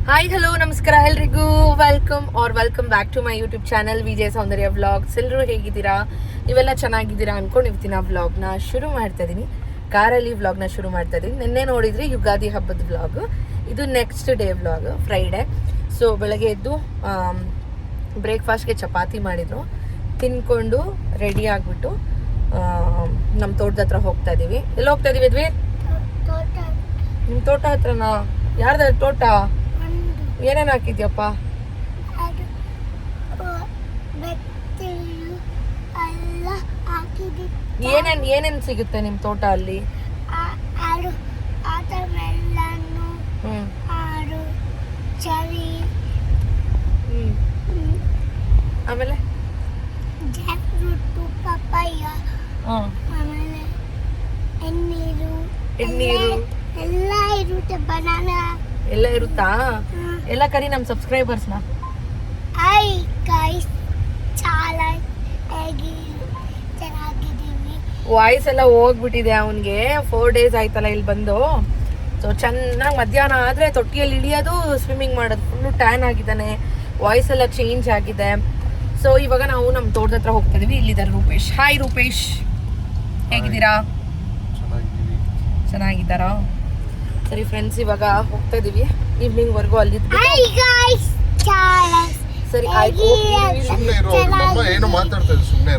Hi hello ನಮಸ್ಕಾರ ಎಲ್ರಿಗೂ welcome back to my YouTube channel Vijaya Soundarya vlogs. ಎಲ್ಲರೂ ಹೇಗಿದ್ದೀರಾ? ನೀವೆಲ್ಲ ಚೆನ್ನಾಗಿದ್ದೀರಾ ಅನ್ಕೊಂಡು ಇವತ್ತಿನ ವ್ಲಾಗ್ನ ಶುರು ಮಾಡ್ತಾ ಇದ್ದೀನಿ. ಕಾರಲ್ಲಿ ವ್ಲಾಗ್ನ ಶುರು ಮಾಡ್ತಾ ಇದ್ದೀನಿ. ನಿನ್ನೆ ನೋಡಿದ್ರಿ ಯುಗಾದಿ ಹಬ್ಬದ ವ್ಲಾಗ್, ಇದು next day vlog, Friday. So ಬೆಳಗ್ಗೆ ಎದ್ದು ಬ್ರೇಕ್ಫಾಸ್ಟ್ಗೆ ಚಪಾತಿ ಮಾಡಿದ್ರು, ತಿನ್ಕೊಂಡು ರೆಡಿ ಆಗಿಬಿಟ್ಟು ನಮ್ಮ ತೋಟದ ಹತ್ರ ಹೋಗ್ತಾ ಇದ್ದೀವಿ. ಎಲ್ಲಿ ಹೋಗ್ತಾ ಇದೀವಿ ಅದ್ವಿ? ನಿಮ್ಮ ತೋಟ ಹತ್ರನಾ? ಯಾರ್ದ ತೋಟ? ಏನೇನು ಹಾಕಿದ್ಯಪ್ಪ? ಏನೇನು ಸಿಗುತ್ತೆ ನಿಮ್ಮ ತೋಟ ಅಲ್ಲಿ? ಆಮೇಲೆ ಎಣ್ಣೀರು ಎಲ್ಲ ಇರುತ್ತಾ? ಎಲ್ಲ ಕರಿ ನಮ್ಮ ಸಬ್ಸ್ಕ್ರೈಬರ್ಸ್ನ. ವಾಯ್ಸ್ ಎಲ್ಲ ಹೋಗ್ಬಿಟ್ಟಿದೆ ಅವನಿಗೆ. 4 days ಆಯ್ತಲ್ಲ ಇಲ್ಲಿ ಬಂದು. ಸೊ ಚೆನ್ನಾಗಿ ಮಧ್ಯಾಹ್ನ ಆದರೆ ತೊಟ್ಟಿಯಲ್ಲಿ ಇಳಿಯೋದು, ಸ್ವಿಮ್ಮಿಂಗ್ ಮಾಡೋದು, ಫುಲ್ಲು ಟ್ಯಾನ್ ಆಗಿದ್ದಾನೆ. ವಾಯ್ಸ್ ಎಲ್ಲ ಚೇಂಜ್ ಆಗಿದೆ. ಸೊ ಇವಾಗ ನಾವು ನಮ್ಮ ತೋಟದ ಹತ್ರ ಹೋಗ್ತಾ ಇದೀವಿ. ಇಲ್ಲಿದ್ದಾರೆ ರೂಪೇಶ್. ಹಾಯ್ ರೂಪೇಶ್, ಹೇಗಿದ್ದೀರಾ? ಚೆನ್ನಾಗಿದ್ದಾರಾ? ಸರಿ ಫ್ರೆಂಡ್ಸ್, ಇವಾಗ ಹೋಗ್ತಾ ಇದೀವಿ. ಈವ್ನಿಂಗ್ ವರ್ಗು ಅಲ್ಲಿ ಸರಿ ಆಯ್ತು. ಏನು ಮಾತಾಡ್ತಾರೆ ಸುಮ್ಮನೆ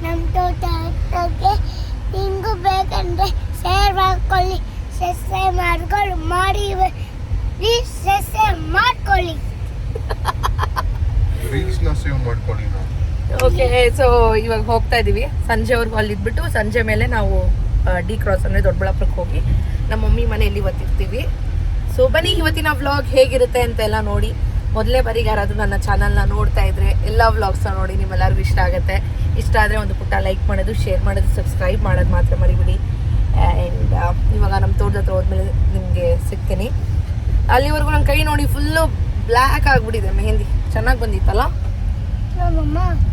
ನಮ್ಮ ತೋಟಕ್ಕೆ ಹಿಂಗು ಬೇಕಂದ್ರೆ ಶೇರ್ ಮಾಡ್ಕೊಳ್ಳಿ, ಸಬ್ಸ್ಕ್ರೈಬ್ ಮಾಡ್ಕೊಳ್ಳಿ, ಮಾಡ್ಕೊಳ್ಳಿ, ರೀಲ್ಸ್ನ ಸೇವ್ ಮಾಡ್ಕೊಳ್ಳಿ. ಓಕೆ, ಸೊ ಇವಾಗ ಹೋಗ್ತಾ ಇದೀವಿ. ಸಂಜೆವರೆಗೂ ಅಲ್ಲಿ ಇದ್ಬಿಟ್ಟು ಸಂಜೆ ಮೇಲೆ ನಾವು ಡಿ ಕ್ರಾಸ್ ಅಂದರೆ ದೊಡ್ಡಬಳ್ಳಾಪುರಕ್ಕೆ ಹೋಗಿ ನಮ್ಮ ಮಮ್ಮಿ ಮನೆಯಲ್ಲಿ ಇವತ್ತಿರ್ತೀವಿ. ಸೊ ಬನ್ನಿ, ಇವತ್ತಿನ ವ್ಲಾಗ್ ಹೇಗಿರುತ್ತೆ ಅಂತೆಲ್ಲ ನೋಡಿ. ಮೊದಲೇ ಬಾರಿಗೆ ಯಾರಾದರೂ ನನ್ನ ಚಾನಲ್ನ ನೋಡ್ತಾ ಇದ್ರೆ ಎಲ್ಲ ವ್ಲಾಗ್ಸ್ನ ನೋಡಿ, ನಿಮ್ಮೆಲ್ಲರಿಗೂ ಇಷ್ಟ ಆಗುತ್ತೆ. ಇಷ್ಟ ಆದರೆ ಒಂದು ಪುಟ್ಟ ಲೈಕ್ ಮಾಡೋದು, ಶೇರ್ ಮಾಡೋದು, ಸಬ್ಸ್ಕ್ರೈಬ್ ಮಾಡೋದು ಮಾತ್ರ ಮರಿಬಿಡಿ. ಆ್ಯಂಡ್ ಇವಾಗ ನಮ್ಮ ತೋಟದ ಹತ್ರ ಹೋದ್ಮೇಲೆ ನಿಮಗೆ ಸಿಗ್ತೀನಿ. ಅಲ್ಲಿವರೆಗೂ ನನ್ನ ಕೈ ನೋಡಿ ಫುಲ್ಲು ಬ್ಲ್ಯಾಕ್ ಆಗಿಬಿಟ್ಟಿದೆ. ಮೆಹಂದಿ ಚೆನ್ನಾಗಿ ಬಂದಿತ್ತಲ್ಲ?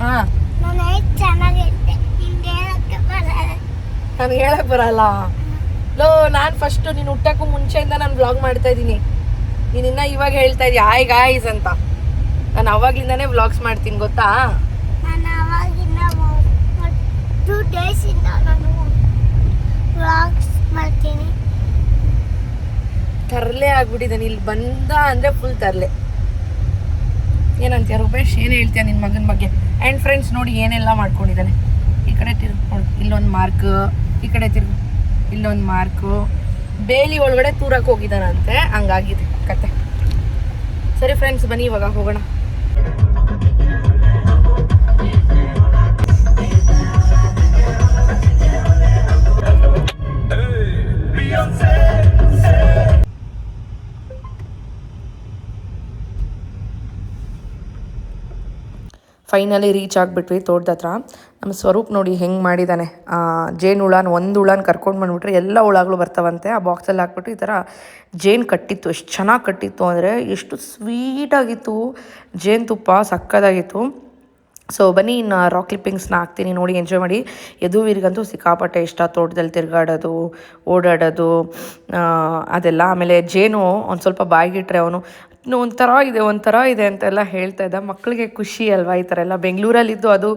ಹಾಂ, ನನಗೆ ಹೇಳಕ್ ಬರಲ್ಲ. ಲೋ, ನಾನು ಫಸ್ಟು ನೀನು ಹುಟ್ಟಕ್ಕೂ ಮುಂಚೆಯಿಂದ ನಾನು ವ್ಲಾಗ್ ಮಾಡ್ತಾ ಇದ್ದೀನಿ. ನೀನಿನ್ನ ಇವಾಗ ಹೇಳ್ತಾ ಇದ್ದೀಯ ಹಾಯ್ ಗಾಯ್ಸ್ ಅಂತ. ನಾನು ಅವಾಗ್ಲಿಂದಾನೇ ವ್ಲಾಗ್ಸ್ ಮಾಡ್ತೀನಿ, ಗೊತ್ತಾ? ತರಲೆ ಆಗ್ಬಿಟ್ಟಿದ್ದಾನೆ. ಇಲ್ಲಿ ಬಂದ ಅಂದರೆ ಫುಲ್ ತರಲೆ. ಏನಂತೀಯ ರೂಪೇಶ್? ಏನು ಹೇಳ್ತೀಯ ನಿನ್ನ ಮಗನ ಬಗ್ಗೆ? ಆ್ಯಂಡ್ ಫ್ರೆಂಡ್ಸ್ ನೋಡಿ ಏನೆಲ್ಲ ಮಾಡ್ಕೊಂಡಿದ್ದಾನೆ. ಈ ಕಡೆ ತಿರ್ಗಿ ನೋಡಿ, ಇಲ್ಲೊಂದು ಮಾರ್ಕ್, ಈ ಕಡೆ ತಿರ್ಗಿ ಇಲ್ಲೊಂದು ಮಾರ್ಕು. ಬೇಲಿ ಒಳಗಡೆ ತೂರಕ್ಕೆ ಹೋಗಿದ್ದಾನಂತೆ, ಹಂಗಾಗಿದೆ ಕತೆ. ಸರಿ ಫ್ರೆಂಡ್ಸ್, ಬನ್ನಿ ಇವಾಗ ಹೋಗೋಣ. ಫೈನಲಿ ರೀಚ್ ಆಗಿಬಿಟ್ವಿ ತೋಟದ ಹತ್ರ. ನಮ್ಮ ಸ್ವರೂಪ್ ನೋಡಿ ಹೆಂಗೆ ಮಾಡಿದ್ದಾನೆ. ಜೇನು ಹುಳನ, ಒಂದು ಹುಳನ ಕರ್ಕೊಂಡು ಬಂದುಬಿಟ್ರೆ ಎಲ್ಲ ಹುಳಗಳು ಬರ್ತಾವಂತೆ. ಆ ಬಾಕ್ಸಲ್ಲಿ ಹಾಕ್ಬಿಟ್ಟು ಈ ಥರ ಜೇನು ಕಟ್ಟಿತ್ತು. ಎಷ್ಟು ಚೆನ್ನಾಗಿ ಕಟ್ಟಿತ್ತು ಅಂದರೆ, ಎಷ್ಟು ಸ್ವೀಟಾಗಿತ್ತು ಜೇನುತುಪ್ಪ, ಸಕ್ಕದಾಗಿತ್ತು. ಸೊ ಬನ್ನಿ, ಇನ್ನು ರಾಕ್ ಕ್ಲಿಪ್ಪಿಂಗ್ಸ್ನ ಹಾಕ್ತೀನಿ, ನೋಡಿ ಎಂಜಾಯ್ ಮಾಡಿ. ಯದುವೀರಿಗಂತೂ ಸಿಕ್ಕಾಪಟ್ಟೆ ಇಷ್ಟ ತೋಟದಲ್ಲಿ ತಿರುಗಾಡೋದು, ಓಡಾಡೋದು ಅದೆಲ್ಲ. ಆಮೇಲೆ ಜೇನು ಒಂದು ಸ್ವಲ್ಪ ಬಾಯಿಗಿಟ್ರೆ ಅವನು ಒಂಥರ ಇದೆ ಅಂತೆಲ್ಲ ಹೇಳ್ತಾ ಇದ್ದ. ಮಕ್ಕಳಿಗೆ ಖುಷಿ ಅಲ್ವಾ ಈ ಥರ ಎಲ್ಲ. ಬೆಂಗಳೂರಲ್ಲಿದ್ದು ಅದು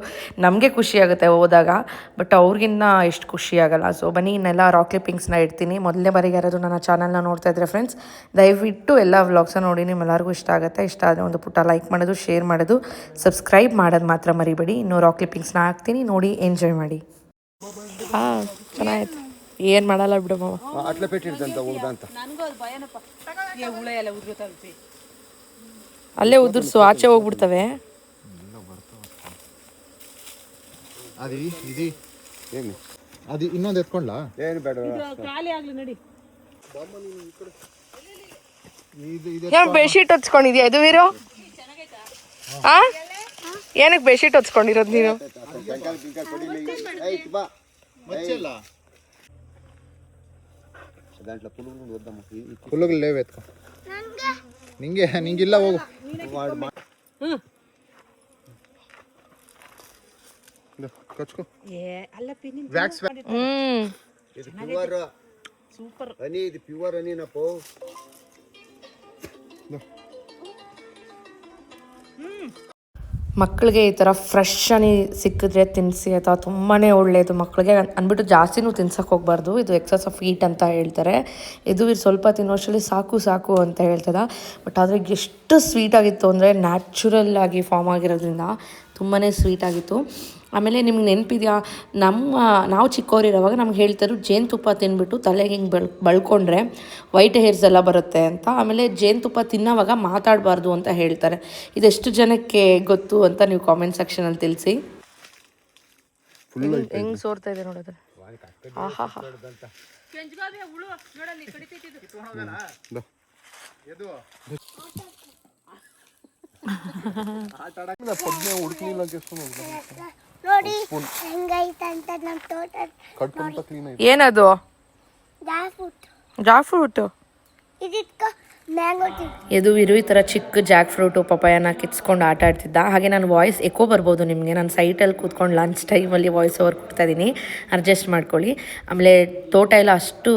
ನಮಗೆ ಖುಷಿ ಆಗುತ್ತೆ ಹೋದಾಗ, ಬಟ್ ಅವ್ರಿಗಿನ್ನ ಎಷ್ಟು ಖುಷಿ ಆಗಲ್ಲ. ಸೊ ಬನ್ನಿ, ಇನ್ನೆಲ್ಲ ರಾಕ್ ಕ್ಲಿಪ್ಪಿಂಗ್ಸ್ನ ಇಡ್ತೀನಿ. ಮೊದಲನೇ ಬಾರಿಗೆ ಯಾರಾದರೂ ನನ್ನ ಚಾನಲ್ನ ನೋಡ್ತಾ ಇದ್ದರೆ ಫ್ರೆಂಡ್ಸ್, ದಯವಿಟ್ಟು ಎಲ್ಲ ವ್ಲಾಗ್ಸನ್ನ ನೋಡಿ, ನಿಮ್ಮೆಲ್ಲರಿಗೂ ಇಷ್ಟ ಆಗುತ್ತೆ. ಇಷ್ಟ ಆದರೆ ಒಂದು ಪುಟ್ಟ ಲೈಕ್ ಮಾಡೋದು, ಶೇರ್ ಮಾಡೋದು, ಸಬ್ಸ್ಕ್ರೈಬ್ ಮಾಡೋದು ಮಾತ್ರ ಮರಿಬೇಡಿ. ಇನ್ನೂ ರಾಕ್ ಕ್ಲಿಪ್ಪಿಂಗ್ಸ್ನ ಹಾಕ್ತೀನಿ, ನೋಡಿ ಎಂಜಾಯ್ ಮಾಡಿ. ಹಾಂ, ಚೆನ್ನಾಗಿತ್ತು. ಏನು ಮಾಡಲ್ಲ ಬಿಡು ಮಾವ. ಅಲ್ಲೇ ಉದುರ್ಸು, ಆಚೆ ಹೋಗ್ಬಿಡ್ತವೆ. ಅದು ಇನ್ನೊಂದು ಎತ್ಕೊಂಡ್ಲಾ? ಏನು ಬೇಡ, ಬೆಡ್ಶೀಟ್ ಹೊಚ್ಕೊಂಡಿದ್ಯಾ ಇದು ವೀರು? ಆ ಏನಕ್ಕೆ ಬೆಡ್ಶೀಟ್ ಹೊಚ್ಕೊಂಡಿರೋದು ನೀನು? ನಿಂಗಿಲ್ಲ, ಹೋಗು. ಕಚ್ಕೋ. ಏ ಅಲ್ಲ ಪಿನ್ ವ್ಯಾಕ್ಸ್. ಸೂಪರ್. ಹನಿ ಇದು ಪ್ಯೂರ್ ಹನಿನಪ್ಪೋ. ಮಕ್ಕಳಿಗೆ ಈ ಥರ ಫ್ರೆಶ್ ಹನಿ ಸಿಕ್ಕಿದ್ರೆ ತಿನ್ನಿಸಿ ಆಯ್ತಾ, ತುಂಬಾ ಒಳ್ಳೆಯದು ಮಕ್ಕಳಿಗೆ ಅಂದ್ಬಿಟ್ಟು ಜಾಸ್ತಿನೂ ತಿನ್ಸೋಕೆ ಹೋಗ್ಬಾರ್ದು. ಇದು ಎಕ್ಸಸ್ ಆಫ್ ಹೀಟ್ ಅಂತ ಹೇಳ್ತಾರೆ. ಇದು ಸ್ವಲ್ಪ ತಿನ್ನೋಷ್ಟರಲ್ಲಿ ಸಾಕು ಅಂತ ಹೇಳ್ತದ. ಬಟ್ ಆದರೆ ಎಷ್ಟು ಸ್ವೀಟಾಗಿತ್ತು ಅಂದರೆ ನ್ಯಾಚುರಲ್ ಆಗಿ ಫಾರ್ಮ್ ಆಗಿರೋದ್ರಿಂದ ತುಂಬಾ ಸ್ವೀಟ್ ಆಗಿತ್ತು. ಆಮೇಲೆ ನಿಮ್ಗೆ ನೆನಪಿದೆಯಾ, ನಾವು ಚಿಕ್ಕವರಿರೋವಾಗ ನಮ್ಗೆ ಹೇಳ್ತಾರೆ ಜೇನುತುಪ್ಪ ತಿಂದ್ಬಿಟ್ಟು ತಲೆಗೆ ಹಿಂಗೆ ಬಳ್ಕೊಂಡ್ರೆ ವೈಟ್ ಹೇರ್ಸ್ ಎಲ್ಲ ಬರುತ್ತೆ ಅಂತ. ಆಮೇಲೆ ಜೇನುತುಪ್ಪ ತಿನ್ನೋವಾಗ ಮಾತಾಡಬಾರ್ದು ಅಂತ ಹೇಳ್ತಾರೆ. ಇದೆಷ್ಟು ಜನಕ್ಕೆ ಗೊತ್ತು ಅಂತ ನೀವು ಕಾಮೆಂಟ್ ಸೆಕ್ಷನಲ್ಲಿ ತಿಳಿಸಿ. ಹೆಂಗೆ ಸೋರ್ತಾ ಇದೆ ನೋಡೋದು. ಆಹಾ ನೋಡಿ ಹೆಂಗೈತಂತ ನಮ್ಮ ತೋಟ. ಏನದು? Jack fruit. ಇದಕ್ಕೆ ಮ್ಯಾಂಗೋ ಯದುವೀರು ಈ ಥರ ಚಿಕ್ಕ ಜಾಕ್ ಫ್ರೂಟು ಪಪಾಯನ ಕಿತ್ಸ್ಕೊಂಡು ಆಟ ಆಡ್ತಿದ್ದ. ಹಾಗೆ ನಾನು ವಾಯ್ಸ್ ಎಕೋ ಬರ್ಬೋದು ನಿಮಗೆ. ನಾನು ಸೈಟಲ್ಲಿ ಕೂತ್ಕೊಂಡು ಲಂಚ್ ಟೈಮಲ್ಲಿ ವಾಯ್ಸ್ ಓವರ್ ಕೊಡ್ತಾಯಿದ್ದೀನಿ, ಅಡ್ಜಸ್ಟ್ ಮಾಡ್ಕೊಳ್ಳಿ. ಆಮೇಲೆ ತೋಟ ಎಲ್ಲ ಅಷ್ಟು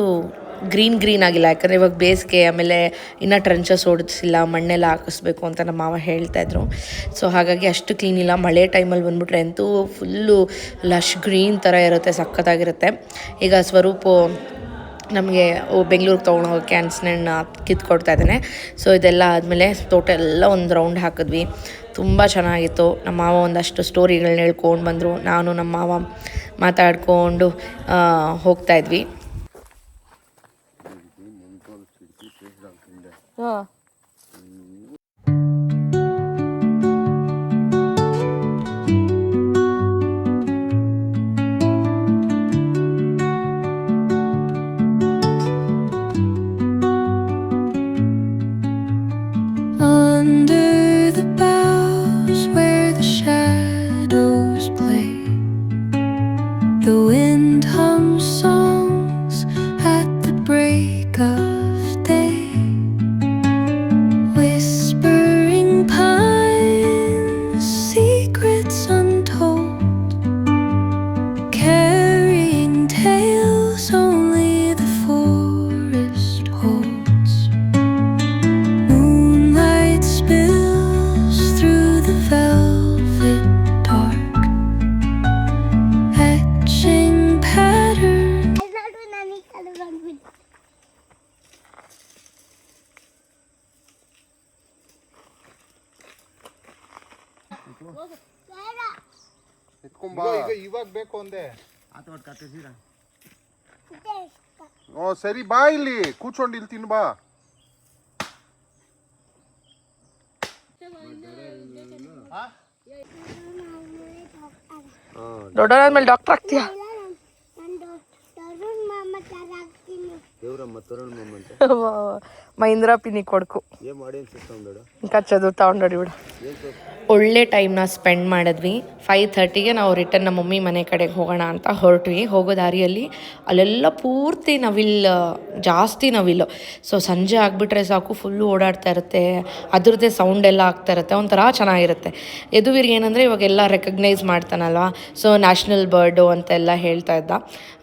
ಗ್ರೀನ್ ಆಗಿಲ್ಲ, ಯಾಕಂದರೆ ಇವಾಗ ಬೇಸಿಗೆ. ಆಮೇಲೆ ಇನ್ನೂ ಟ್ರಂಚಸ್ ಓಡಿಸಿಲ್ಲ, ಮಣ್ಣೆಲ್ಲ ಹಾಕಿಸ್ಬೇಕು ಅಂತ ನಮ್ಮ ಮಾವ ಹೇಳ್ತಾಯಿದ್ರು. ಸೊ ಹಾಗಾಗಿ ಅಷ್ಟು ಕ್ಲೀನ್ ಇಲ್ಲ. ಮಳೆ ಟೈಮಲ್ಲಿ ಬಂದುಬಿಟ್ರೆ ಅಂತೂ ಫುಲ್ಲು ಲಶ್ ಗ್ರೀನ್ ಥರ ಇರುತ್ತೆ, ಸಖತ್ತಾಗಿರುತ್ತೆ. ಈಗ ಸ್ವರೂಪು ನಮಗೆ ಬೆಂಗಳೂರಿಗೆ ತೊಗೊಂಡೋಗೋಕ್ಕೆ ಹಣ್ಣು ಕಿತ್ಕೊಡ್ತಾ ಇದ್ದಾನೆ. ಸೊ ಇದೆಲ್ಲ ಆದಮೇಲೆ ತೋಟ ಎಲ್ಲ ಒಂದು ರೌಂಡ್ ಹಾಕಿದ್ವಿ. ತುಂಬ ಚೆನ್ನಾಗಿತ್ತು. ನಮ್ಮ ಮಾವ ಒಂದಷ್ಟು ಸ್ಟೋರಿಗಳನ್ನ ಹೇಳ್ಕೊಂಡು ಬಂದರು. ನಾನು ನಮ್ಮ ಮಾವ ಮಾತಾಡಿಕೊಂಡು ಹೋಗ್ತಾಯಿದ್ವಿ. ಹಾಂ ಇವಾಗ ಬೇಕು ಅಂದೆ. ಸರಿ ಬಾ, ಇಲ್ಲಿ ಕೂತ್ಕೊಂಡು ಇಲ್ಲಿ ತಿನ್ ಬಾ. ದೊಡ್ಡವರಾದ್ಮೇಲೆ ಡಾಕ್ಟರ್ ಆಗ್ತೀಯಾ? ಮಹೀಂದ್ರ ಪಿನಿ ಕೊಡ್ಕು ಕಚ್ಚೋದು ತಗೊಂಡೋಡಿ ಬಿಡು. ಒಳ್ಳೆ ಟೈಮ್ನ ಸ್ಪೆಂಡ್ ಮಾಡಿದ್ವಿ. 5:30ಗೆ ನಾವು ರಿಟರ್ನ್ ನಮ್ಮ ಮಮ್ಮಿ ಮನೆ ಕಡೆಗೆ ಹೋಗೋಣ ಅಂತ ಹೊರಟ್ವಿ. ಹೋಗೋ ದಾರಿಯಲ್ಲಿ ಅಲ್ಲೆಲ್ಲ ಪೂರ್ತಿ ಜಾಸ್ತಿ ನವಿಲು. ಸೊ ಸಂಜೆ ಆಗಿಬಿಟ್ರೆ ಸಾಕು, ಫುಲ್ಲು ಓಡಾಡ್ತಾ ಇರುತ್ತೆ, ಅದ್ರದ್ದೇ ಸೌಂಡ್ ಎಲ್ಲ ಆಗ್ತಾ ಇರುತ್ತೆ, ಒಂಥರ ಚೆನ್ನಾಗಿರುತ್ತೆ. ಯದುವೀರ್ಗೆ ಏನಂದರೆ ಇವಾಗೆಲ್ಲ ರೆಕಗ್ನೈಸ್ ಮಾಡ್ತಾನಲ್ವ, ಸೊ ನ್ಯಾಷನಲ್ ಬರ್ಡು ಅಂತೆಲ್ಲ ಹೇಳ್ತಾ ಇದ್ದ.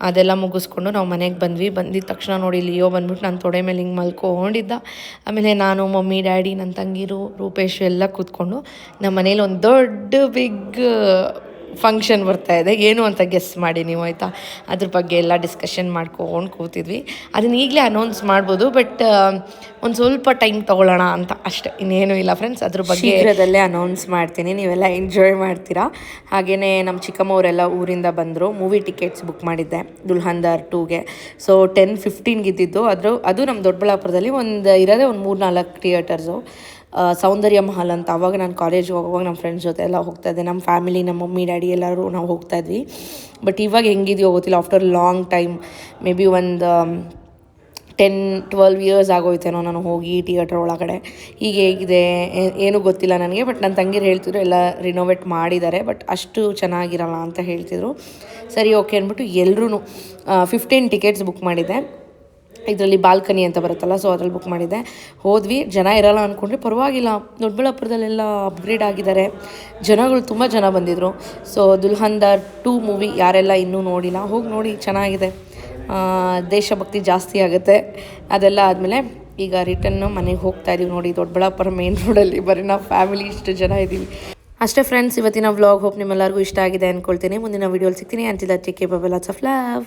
ಅದೆಲ್ಲ ಮುಗಿಸ್ಕೊಂಡು ನಾವು ಮನೆಗೆ ಬಂದಿದ್ದ ತಕ್ಷಣ ನೋಡಿ ಲಿಯೋ ಬಂದ್ಬಿಟ್ಟು ನನ್ನ ತೊಡೆ ಮೇಲೆ ಹಿಂಗೆ ಮಲ್ಕೊಂಡಿದ್ದ. ಆಮೇಲೆ ನಾನು, ಮಮ್ಮಿ, ಡ್ಯಾಡಿ, ನನ್ನ ತಂಗಿರು, ರೂಪೇಶ್ ಎಲ್ಲ ಕೂತ್ಕೊಂಡು ನಮ್ಮ ಮನೇಲಿ ಒಂದು ದೊಡ್ಡ ಬಿಗ್ ಫಂಕ್ಷನ್ ಬರ್ತಾಯಿದೆ. ಏನು ಅಂತ ಗೆಸ್ ಮಾಡಿ ನೀವು, ಆಯಿತಾ? ಅದ್ರ ಬಗ್ಗೆ ಎಲ್ಲ ಡಿಸ್ಕಷನ್ ಮಾಡ್ಕೊಂಡು ಕೂತಿದ್ವಿ. ಅದನ್ನ ಈಗಲೇ ಅನೌನ್ಸ್ ಮಾಡ್ಬೋದು, ಬಟ್ ಒಂದು ಸ್ವಲ್ಪ ಟೈಮ್ ತೊಗೊಳ್ಳೋಣ ಅಂತ ಅಷ್ಟೇ, ಇನ್ನೇನು ಇಲ್ಲ ಫ್ರೆಂಡ್ಸ್. ಅದ್ರ ಬಗ್ಗೆ ಶೀಘ್ರದಲ್ಲೇ ಅನೌನ್ಸ್ ಮಾಡ್ತೀನಿ, ನೀವೆಲ್ಲ ಎಂಜಾಯ್ ಮಾಡ್ತೀರಾ. ಹಾಗೆಯೇ ನಮ್ಮ ಚಿಕ್ಕಮ್ಮವರೆಲ್ಲ ಊರಿಂದ ಬಂದರು. ಮೂವಿ ಟಿಕೆಟ್ಸ್ ಬುಕ್ ಮಾಡಿದ್ದೆ ದುಲ್ಹನ್ದಾರ್ 2ಗೆ. ಸೊ 10:15 ಇದ್ದಿದ್ದು. ಅದು ನಮ್ಮ ದೊಡ್ಡಬಳ್ಳಾಪುರದಲ್ಲಿ ಇರೋದೇ ಒಂದು 3-4 ಥಿಯೇಟರ್ಸು. ಸೌಂದರ್ಯ ಮಹಲ್ ಅಂತ. ಆವಾಗ ನಾನು ಕಾಲೇಜ್ಗೆ ಹೋಗುವಾಗ ನಮ್ಮ ಫ್ರೆಂಡ್ಸ್ ಜೊತೆ ಎಲ್ಲ ಹೋಗ್ತಾಯಿದ್ದೆ, ನಮ್ಮ ಫ್ಯಾಮಿಲಿ, ನಮ್ಮ ಮಮ್ಮಿ ಡ್ಯಾಡಿ ಎಲ್ಲರೂ ನಾವು ಹೋಗ್ತಾಯಿದ್ವಿ. ಬಟ್ ಇವಾಗ ಹೆಂಗಿದೆಯೋ ಗೊತ್ತಿಲ್ಲ, after long time, may be ಒಂದು 10-12 ಇಯರ್ಸ್ ಆಗೋಯ್ತೇನೋ ನಾನು ಹೋಗಿ ಥಿಯೇಟ್ರ್ ಒಳಗಡೆ. ಈಗ ಹೇಗಿದೆ ಏನೂ ಗೊತ್ತಿಲ್ಲ ನನಗೆ, ಬಟ್ ನನ್ನ ತಂಗಿರು ಹೇಳ್ತಿದ್ರು ಎಲ್ಲ ರಿನೋವೇಟ್ ಮಾಡಿದ್ದಾರೆ, ಬಟ್ ಅಷ್ಟು ಚೆನ್ನಾಗಿರಲ್ಲ ಅಂತ ಹೇಳ್ತಿದ್ರು. ಸರಿ ಓಕೆ ಅಂದ್ಬಿಟ್ಟು ಎಲ್ಲರೂ 15 ಟಿಕೆಟ್ಸ್ ಬುಕ್ ಮಾಡಿದ್ದೆ. ಇದರಲ್ಲಿ ಬಾಲ್ಕನಿ ಅಂತ ಬರುತ್ತಲ್ಲ, ಸೊ ಅದ್ರಲ್ಲಿ ಬುಕ್ ಮಾಡಿದ್ದೆ. ಹೋದ್ವಿ. ಜನ ಇರೋಲ್ಲ ಅಂದ್ಕೊಂಡ್ರೆ ಪರವಾಗಿಲ್ಲ, ದೊಡ್ಡಬಳ್ಳಾಪುರದಲ್ಲೆಲ್ಲ ಅಪ್ಗ್ರೇಡ್ ಆಗಿದ್ದಾರೆ, ಜನಗಳು ತುಂಬ ಜನ ಬಂದಿದ್ದರು. ಸೊ ದುಲ್ಹನ್ದಾರ್ 2 ಮೂವಿ ಯಾರೆಲ್ಲ ಇನ್ನೂ ನೋಡಿಲ್ಲ, ಹೋಗಿ ನೋಡಿ, ಚೆನ್ನಾಗಿದೆ. ದೇಶಭಕ್ತಿ ಜಾಸ್ತಿ ಆಗುತ್ತೆ. ಅದೆಲ್ಲ ಆದಮೇಲೆ ಈಗ ರಿಟರ್ನ್ ಮನೆಗೆ ಹೋಗ್ತಾ ಇದೀವಿ ನೋಡಿ. ದೊಡ್ಡಬಳ್ಳಾಪುರ ಮೇನ್ ರೋಡಲ್ಲಿ ಬರೀ ನಾವು ಫ್ಯಾಮಿಲಿ ಇಷ್ಟು ಜನ ಇದ್ದೀವಿ ಅಷ್ಟೇ. ಫ್ರೆಂಡ್ಸ್, ಇವತ್ತಿನ ವ್ಲಾಗ್ ಹೋಪ್ ನಿಮ್ಮೆಲ್ಲರಿಗೂ ಇಷ್ಟ ಆಗಿದೆ ಅಂದ್ಕೊಳ್ತೀನಿ. ಮುಂದಿನ ವೀಡಿಯೋಲಿ ಸಿಗ್ತೀನಿ. Until that take care, bye bye, lots of love.